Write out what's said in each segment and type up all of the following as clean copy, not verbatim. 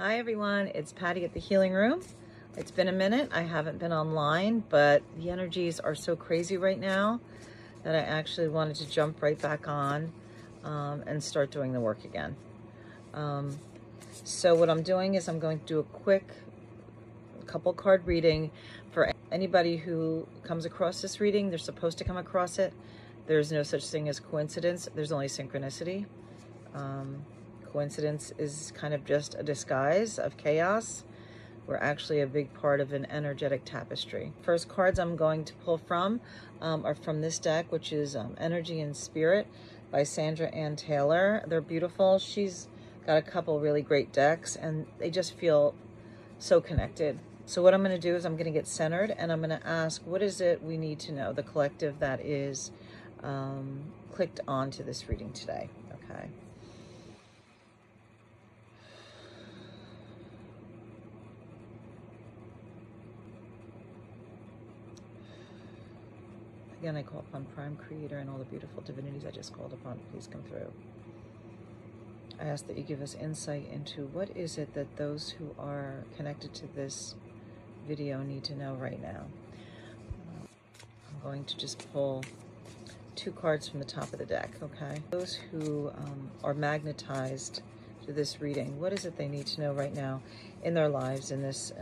Hi everyone, it's Patty at the Healing Room. It's been a minute. I haven't been online, but the energies are so crazy right now that I actually wanted to jump right back on and start doing the work again. So what I'm doing is I'm going to do a quick couple card reading for anybody who comes across this reading. They're supposed to come across it. There's no such thing as coincidence. There's only synchronicity. Coincidence is kind of just a disguise of chaos. We're actually a big part of an energetic tapestry. First cards I'm going to pull from are from this deck, which is Energy and Spirit by Sandra Ann Taylor. They're beautiful. She's got a couple really great decks and they just feel so connected. So what I'm going to do is I'm going to get centered and I'm going to ask, what is it we need to know, the collective that is clicked onto this reading today. Okay. Again, I call upon Prime Creator and all the beautiful divinities I just called upon. Please come through. I ask that you give us insight into what is it that those who are connected to this video need to know right now. I'm going to just pull two cards from the top of the deck, okay? Those who are magnetized to this reading, what is it they need to know right now in their lives, in this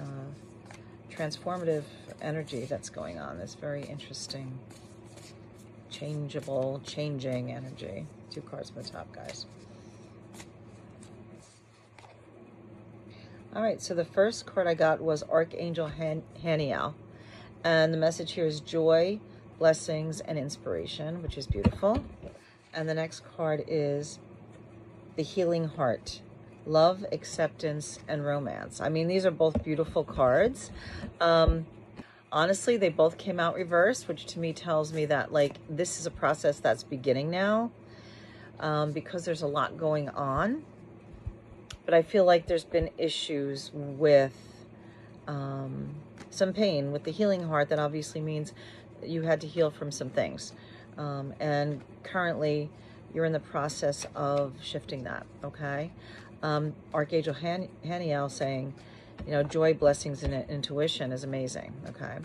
transformative energy that's going on, this very interesting, changeable, changing energy. Two cards from the top, guys. All right, so the first card I got was Archangel Haniel. And the message here is joy, blessings, and inspiration, which is beautiful. And the next card is the Healing Heart, love, acceptance, and romance. I mean, these are both beautiful cards. Honestly, they both came out reversed, which to me tells me that, like, this is a process that's beginning now because there's a lot going on. But I feel like there's been issues with some pain with the Healing Heart. That obviously means you had to heal from some things. And currently, you're in the process of shifting that, okay? Archangel Haniel saying, you know, joy, blessings, and intuition is amazing, okay?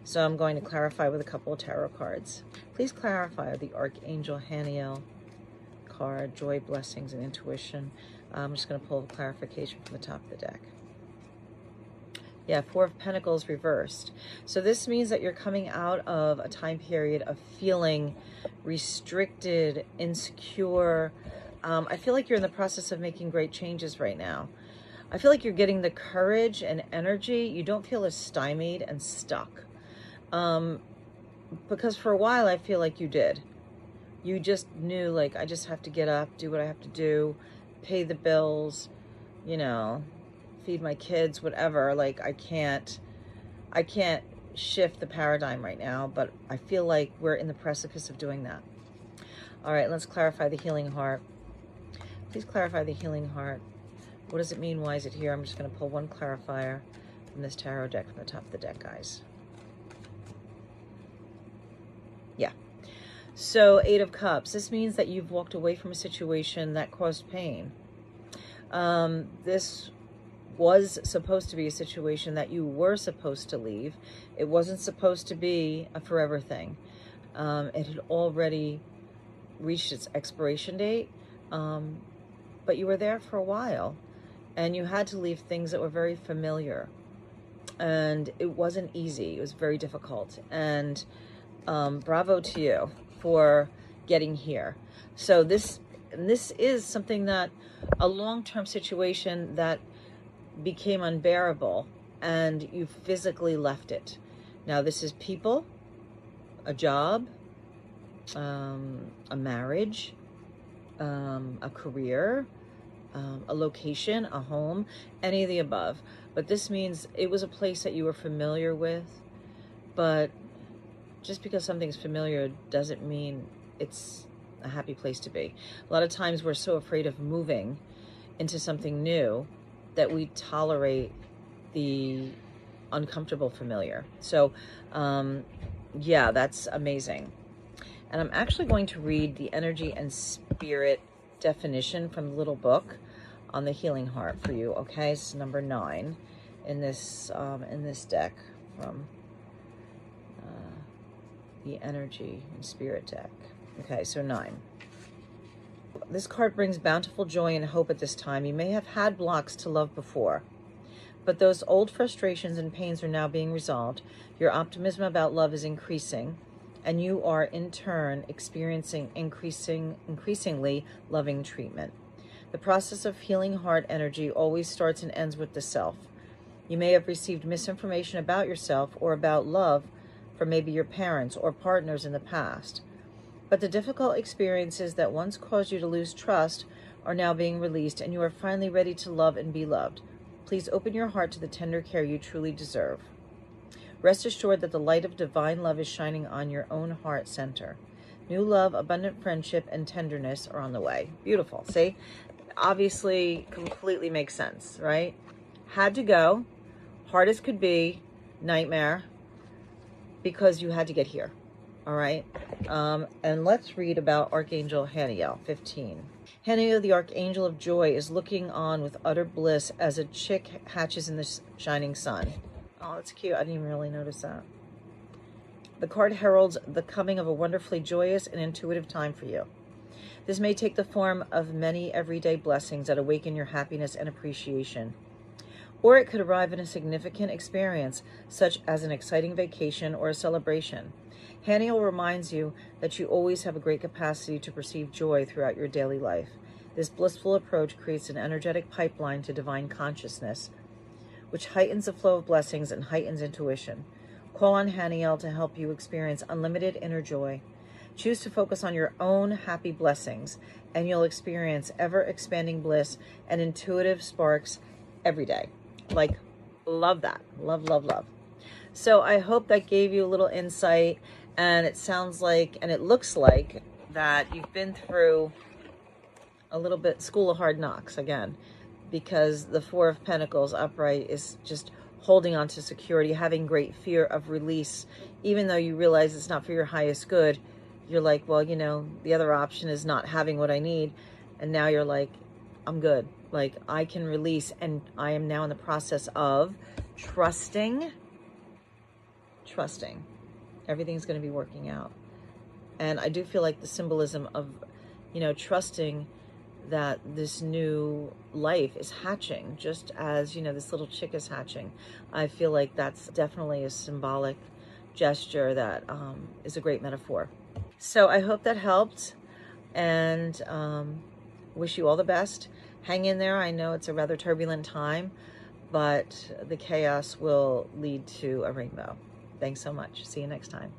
So I'm going to clarify with a couple of tarot cards. Please clarify the Archangel Haniel card, joy, blessings, and intuition. I'm just going to pull clarification from the top of the deck. Yeah, Four of Pentacles reversed. So this means that you're coming out of a time period of feeling restricted, insecure. I feel like you're in the process of making great changes right now. I feel like you're getting the courage and energy. You don't feel as stymied and stuck. Because for a while, I feel like you did. You just knew, like, I just have to get up, do what I have to do, pay the bills, you know, feed my kids, whatever. Like, I can't shift the paradigm right now, but I feel like we're in the precipice of doing that. All right, let's clarify the Healing Heart. Please clarify the Healing Heart. What does it mean? Why is it here? I'm just going to pull one clarifier from this tarot deck from the top of the deck, guys. Yeah. So, Eight of Cups. This means that you've walked away from a situation that caused pain. This was supposed to be a situation that you were supposed to leave. It wasn't supposed to be a forever thing. It had already reached its expiration date, but you were there for a while. And you had to leave things that were very familiar. And it wasn't easy. It was very difficult. And bravo to you for getting here. So this is something that, a long-term situation that became unbearable and you physically left it. Now this is people, a job, a marriage, a career, a location, a home, any of the above. But this means it was a place that you were familiar with, but just because something's familiar doesn't mean it's a happy place to be. A lot of times we're so afraid of moving into something new that we tolerate the uncomfortable familiar. So, yeah, that's amazing. And I'm actually going to read the Energy and Spirit definition from the little book on the healing heart for you. Okay, it's number 9 in this deck from the energy and spirit deck. Okay, so 9. This card brings bountiful joy and hope at this time. You may have had blocks to love before, but those old frustrations and pains are now being resolved. Your optimism about love is increasing, and you are in turn experiencing increasingly loving treatment. The process of healing heart energy always starts and ends with the self. You may have received misinformation about yourself or about love from maybe your parents or partners in the past. But the difficult experiences that once caused you to lose trust are now being released, and you are finally ready to love and be loved. Please open your heart to the tender care you truly deserve. Rest assured that the light of divine love is shining on your own heart center. New love, abundant friendship, and tenderness are on the way. Beautiful. See? Obviously, completely makes sense, right? Had to go. Hard as could be. Nightmare. Because you had to get here. All right? And let's read about Archangel Haniel, 15. Haniel, the Archangel of Joy, is looking on with utter bliss as a chick hatches in the shining sun. Oh, that's cute. I didn't even really notice that. The card heralds the coming of a wonderfully joyous and intuitive time for you. This may take the form of many everyday blessings that awaken your happiness and appreciation. Or it could arrive in a significant experience, such as an exciting vacation or a celebration. Haniel reminds you that you always have a great capacity to perceive joy throughout your daily life. This blissful approach creates an energetic pipeline to divine consciousness, which heightens the flow of blessings and heightens intuition. Call on Haniel to help you experience unlimited inner joy. Choose to focus on your own happy blessings, and you'll experience ever-expanding bliss and intuitive sparks every day. Like, love that. Love, love, love. So I hope that gave you a little insight, and it sounds like, and it looks like, that you've been through a little bit school of hard knocks again, because the Four of Pentacles upright is just holding on to security, having great fear of release, even though you realize it's not for your highest good. You're like, well, you know, the other option is not having what I need. And now you're like, I'm good. Like, I can release, and I am now in the process of trusting. Everything's going to be working out. And I do feel like the symbolism of, you know, trusting that this new life is hatching, just as, you know, this little chick is hatching. I feel like that's definitely a symbolic gesture that is a great metaphor. So I hope that helped, and wish you all the best. Hang in there. I know it's a rather turbulent time, but the chaos will lead to a rainbow. Thanks so much. See you next time.